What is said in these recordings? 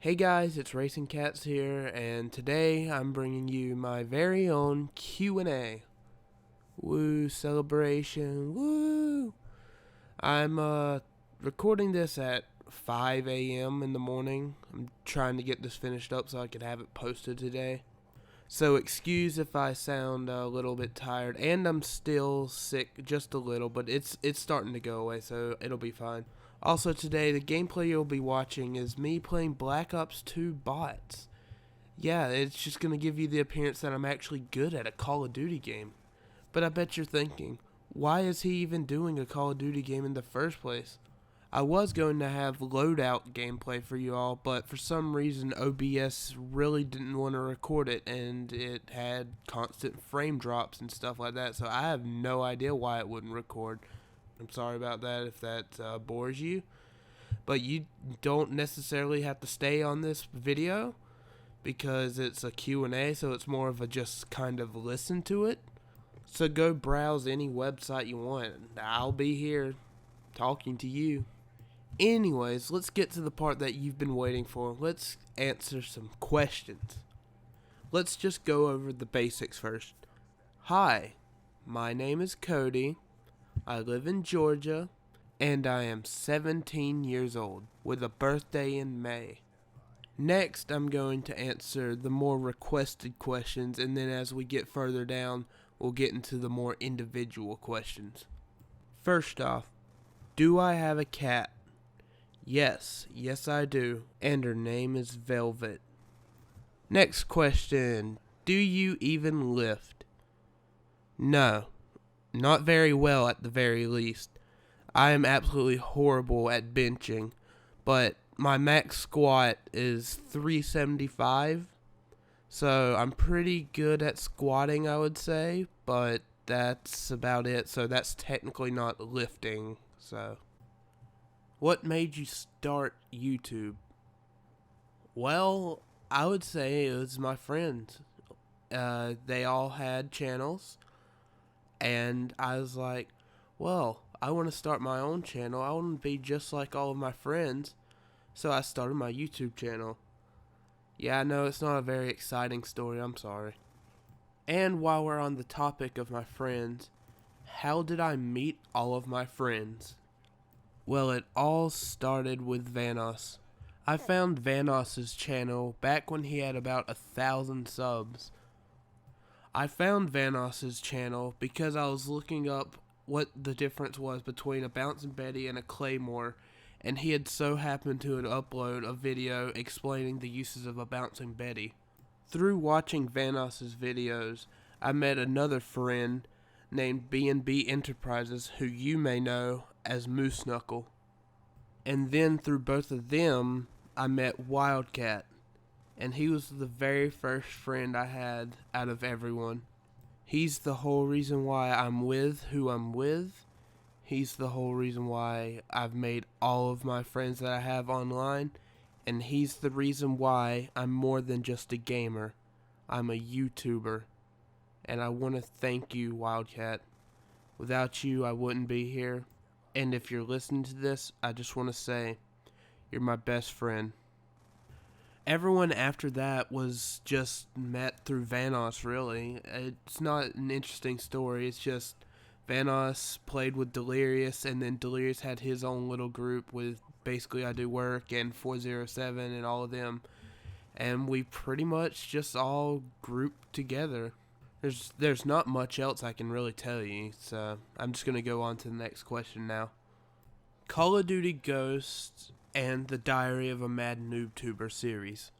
Hey guys, it's Racingcatz here, and today I'm bringing you my very own Q&A. Woo, celebration, woo! I'm recording this at 5 a.m. in the morning. I'm trying to get this finished up so I can have it posted today. So excuse if I sound a little bit tired, and I'm still sick just a little, but it's starting to go away, so it'll be fine. Also today, the gameplay you'll be watching is me playing Black Ops 2 bots. Yeah, it's just going to give you the appearance that I'm actually good at a Call of Duty game. But I bet you're thinking, why is he even doing a Call of Duty game in the first place? I was going to have loadout gameplay for you all, but for some reason OBS really didn't want to record it, and it had constant frame drops and stuff like that, so I have no idea why it wouldn't record. I'm sorry about that if that bores you, but you don't necessarily have to stay on this video because it's a Q&A, so it's more of a just kind of listen to it. So go browse any website you want. I'll be here talking to you. Anyways, let's get to the part that you've been waiting for. Let's answer some questions. Let's just go over the basics first. Hi, my name is Cody. I live in Georgia, and I am 17 years old, with a birthday in May. Next, I'm going to answer the more requested questions, and then as we get further down, we'll get into the more individual questions. First off, do I have a cat? Yes I do, and her name is Velvet. Next question, do you even lift? No. Not very well at the very least. I am absolutely horrible at benching, but my max squat is 375, so I'm pretty good at squatting, I would say, but that's about it, so that's technically not lifting. So, what made you start YouTube? Well, I would say it was my friends. They all had channels. And I was like, well, I want to start my own channel. I want to be just like all of my friends. So I started my YouTube channel. Yeah, I know it's not a very exciting story. I'm sorry. And while we're on the topic of my friends, how did I meet all of my friends? Well, it all started with Vanos. I found Vanos' channel back when he had about 1,000 subs. I found Vanos' channel because I was looking up what the difference was between a Bouncing Betty and a Claymore, and he had so happened to upload a video explaining the uses of a Bouncing Betty. Through watching Vanos' videos, I met another friend named B&B Enterprises, who you may know as Moose Knuckle. And then through both of them, I met Wildcat. And he was the very first friend I had out of everyone. He's the whole reason why I'm with who I'm with. He's the whole reason why I've made all of my friends that I have online. And he's the reason why I'm more than just a gamer. I'm a YouTuber. And I want to thank you, Wildcat. Without you, I wouldn't be here. And if you're listening to this, I just want to say, you're my best friend. Everyone after that was just met through Vanos, really. It's not an interesting story. It's just Vanos played with Delirious, and then Delirious had his own little group with basically I Do Work and 407 and all of them. And we pretty much just all grouped together. There's not much else I can really tell you, so I'm just going to go on to the next question now. Call of Duty Ghosts and the Diary of a Mad Noob Tuber series.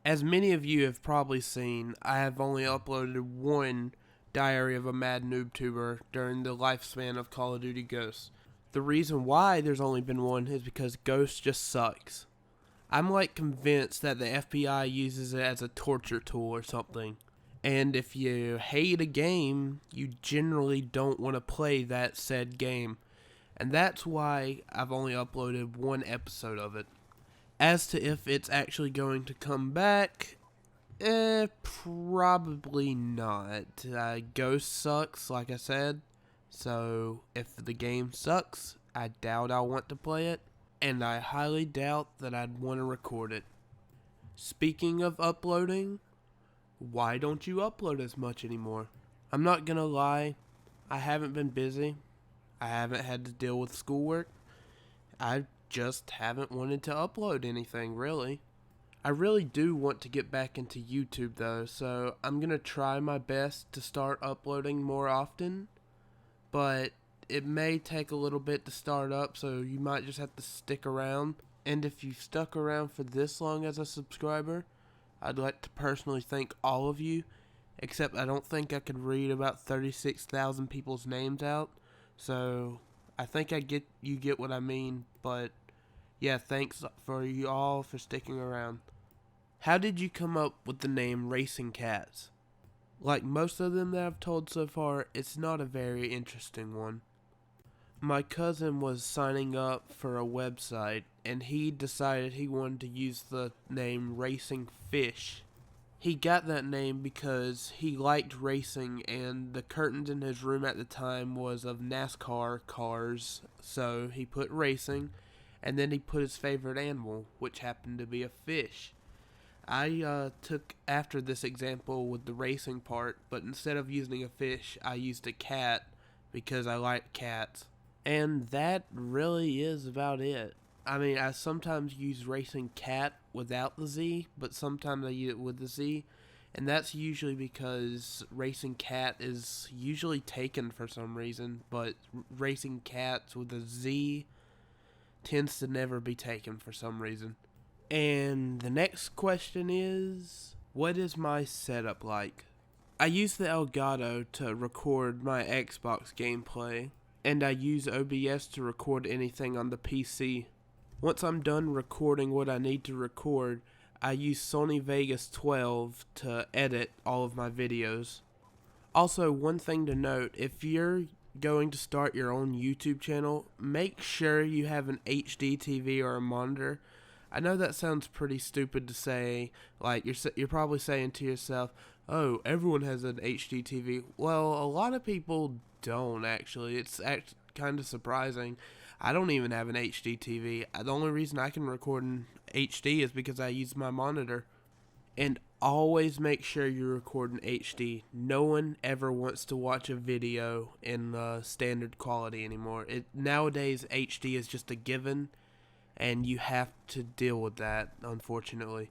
As many of you have probably seen, I have only uploaded one Diary of a Mad Noob Tuber during the lifespan of Call of Duty Ghosts. The reason why there's only been one is because Ghosts just sucks. I'm like convinced that the FBI uses it as a torture tool or something. And if you hate a game, you generally don't want to play that said game. And that's why I've only uploaded one episode of it. As to if it's actually going to come back, probably not. Ghost sucks, like I said. So if the game sucks, I doubt I'll want to play it. And I highly doubt that I'd want to record it. Speaking of uploading, why don't you upload as much anymore? I'm not gonna lie, I haven't been busy. I haven't had to deal with schoolwork. I just haven't wanted to upload anything, really. I really do want to get back into YouTube though, so I'm gonna try my best to start uploading more often, but it may take a little bit to start up, so you might just have to stick around. And if you've stuck around for this long as a subscriber, I'd like to personally thank all of you, except I don't think I could read about 36,000 people's names out, so I think you get what I mean, but yeah, thanks for you all for sticking around. How did you come up with the name Racingcatz? Like most of them that I've told so far, it's not a very interesting one. My cousin was signing up for a website, and he decided he wanted to use the name Racing Fish. He got that name because he liked racing, and the curtains in his room at the time was of NASCAR cars, so he put racing, and then he put his favorite animal, which happened to be a fish. I took after this example with the racing part, but instead of using a fish, I used a cat because I like cats. And that really is about it. I mean, I sometimes use Racing Cat without the Z, but sometimes I use it with the Z. And that's usually because Racing Cat is usually taken for some reason, but Racing Cats with a Z tends to never be taken for some reason. And the next question is, what is my setup like? I use the Elgato to record my Xbox gameplay, and I use OBS to record anything on the PC. Once I'm done recording what I need to record, I use Sony Vegas 12 to edit all of my videos. Also, one thing to note, if you're going to start your own YouTube channel, make sure you have an HD TV or a monitor. I know that sounds pretty stupid to say, like you're probably saying to yourself, oh, everyone has an HD TV. Well, a lot of people don't actually. It's kind of surprising. I don't even have an HD TV. The only reason I can record in HD is because I use my monitor. And always make sure you record in HD. No one ever wants to watch a video in standard quality anymore. Nowadays, HD is just a given, and you have to deal with that, unfortunately.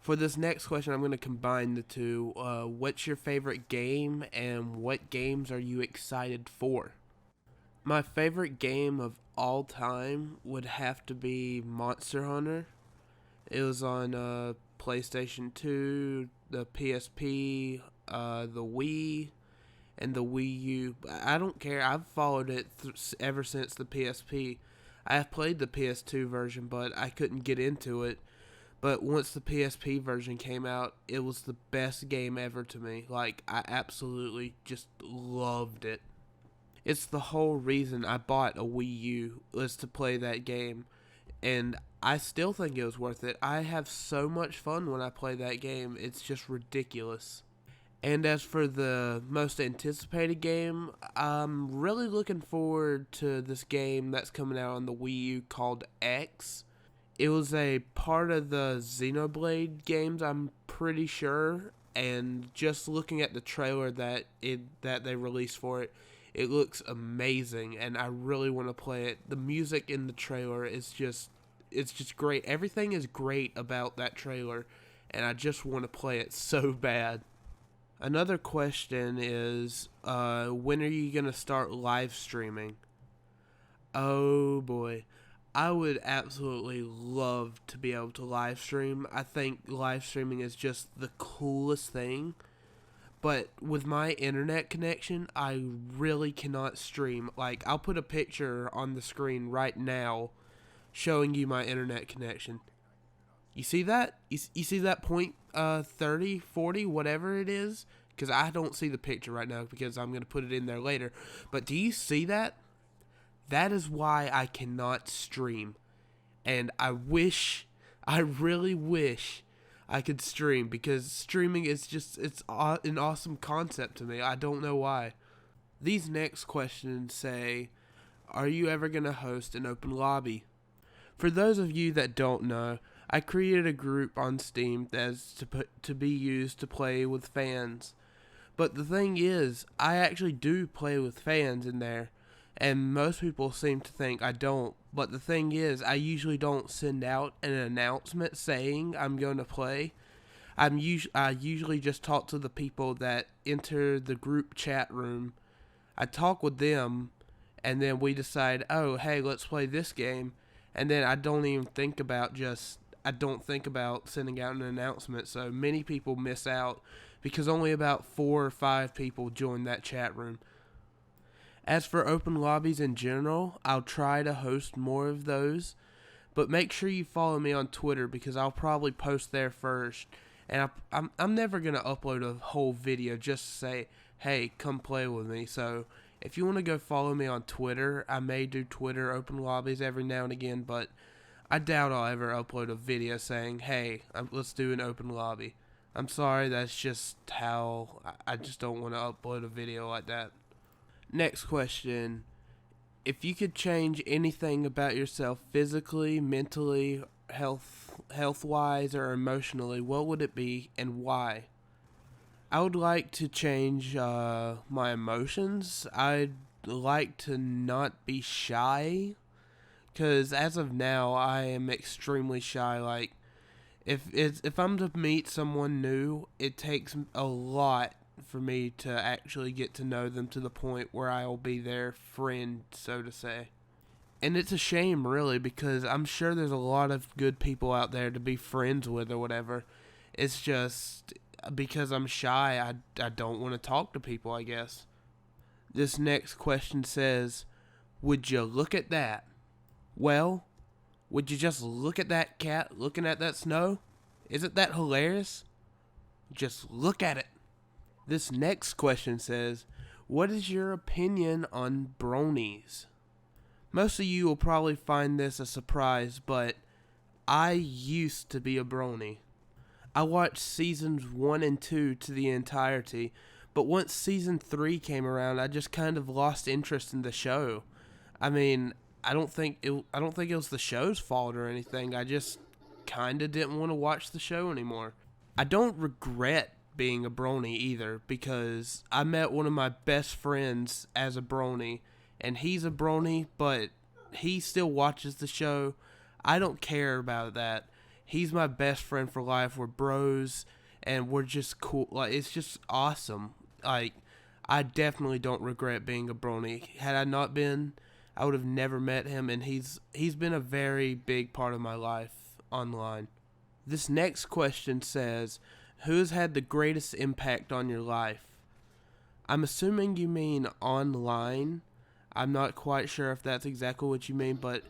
For this next question, I'm going to combine the two. What's your favorite game, and what games are you excited for? My favorite game of all time would have to be Monster Hunter. It was on PlayStation 2, the PSP, the Wii, and the Wii U. I don't care. I've followed it ever since the PSP. I have played the PS2 version, but I couldn't get into it. But once the PSP version came out, it was the best game ever to me. Like, I absolutely just loved it. It's the whole reason I bought a Wii U, was to play that game. And I still think it was worth it. I have so much fun when I play that game. It's just ridiculous. And as for the most anticipated game, I'm really looking forward to this game that's coming out on the Wii U called X. It was a part of the Xenoblade games, I'm pretty sure. And just looking at the trailer that they released for it, it looks amazing, and I really want to play it. The music in the trailer is it's just great. Everything is great about that trailer, and I just want to play it so bad. Another question is, when are you going to start live streaming? Oh boy. I would absolutely love to be able to live stream. I think live streaming is just the coolest thing. But with my internet connection, I really cannot stream. Like, I'll put a picture on the screen right now showing you my internet connection. You see that? You see that point 30, 40, whatever it is? Because I don't see the picture right now because I'm going to put it in there later. But do you see that? That is why I cannot stream. And I really wish I could stream, because streaming is just, it's an awesome concept to me. I don't know why. These next questions say, are you ever going to host an open lobby? For those of you that don't know, I created a group on Steam that's to be used to play with fans. But the thing is, I actually do play with fans in there, and most people seem to think I don't. But the thing is, I usually don't send out an announcement saying I'm going to play. I usually just talk to the people that enter the group chat room. I talk with them, and then we decide, oh, hey, let's play this game. And then I don't think about sending out an announcement. So many people miss out because only about 4 or 5 people join that chat room. As for open lobbies in general, I'll try to host more of those, but make sure you follow me on Twitter because I'll probably post there first. And I'm never going to upload a whole video just to say, hey, come play with me. So if you want to go follow me on Twitter, I may do Twitter open lobbies every now and again, but I doubt I'll ever upload a video saying, hey, let's do an open lobby. I'm sorry, that's just how I just don't want to upload a video like that. Next question. If you could change anything about yourself physically, mentally, health-wise, or emotionally, what would it be and why? I would like to change my emotions. I'd like to not be shy, because as of now, I am extremely shy. Like, if I'm to meet someone new, it takes a lot for me to actually get to know them to the point where I'll be their friend, so to say. And it's a shame, really, because I'm sure there's a lot of good people out there to be friends with or whatever. It's just because I'm shy, I don't want to talk to people, I guess. This next question says, would you look at that? Well, would you just look at that cat looking at that snow? Isn't that hilarious? Just look at it. This next question says, what is your opinion on Bronies? Most of you will probably find this a surprise, but I used to be a Brony. I watched seasons 1 and 2 to the entirety, but once season 3 came around, I just kind of lost interest in the show. I mean, I don't think it was the show's fault or anything. I just kind of didn't want to watch the show anymore. I don't regret being a Brony either, because I met one of my best friends as a Brony, and he's a Brony, but he still watches the show. I don't care about that. He's my best friend for life. We're bros, and we're just cool. Like, it's just awesome. Like, I definitely don't regret being a Brony. Had I not been, I would have never met him, and he's been a very big part of my life online. This next question says, who has had the greatest impact on your life? I'm assuming you mean online. I'm not quite sure if that's exactly what you mean, but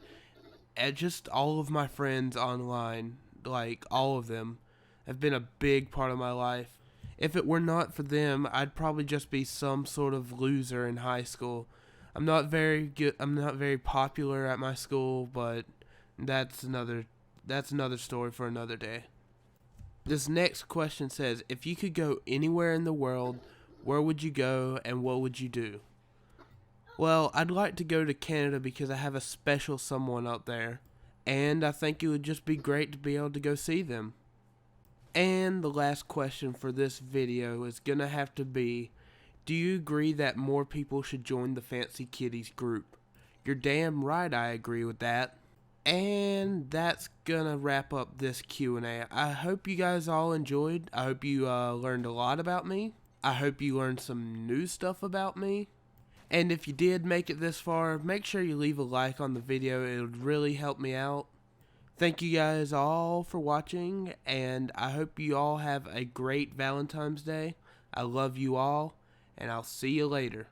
just all of my friends online, like all of them, have been a big part of my life. If it were not for them, I'd probably just be some sort of loser in high school. I'm not very good. I'm not very popular at my school, but that's another story for another day. This next question says, if you could go anywhere in the world, where would you go and what would you do? Well, I'd like to go to Canada because I have a special someone up there, and I think it would just be great to be able to go see them. And the last question for this video is going to have to be, do you agree that more people should join the Fancy Kitties group? You're damn right I agree with that. And that's gonna wrap up this Q&A. I hope you guys all enjoyed. I hope you learned a lot about me. I hope you learned some new stuff about me. And if you did make it this far, make sure you leave a like on the video. It would really help me out. Thank you guys all for watching, and I hope you all have a great Valentine's Day. I love you all, and I'll see you later.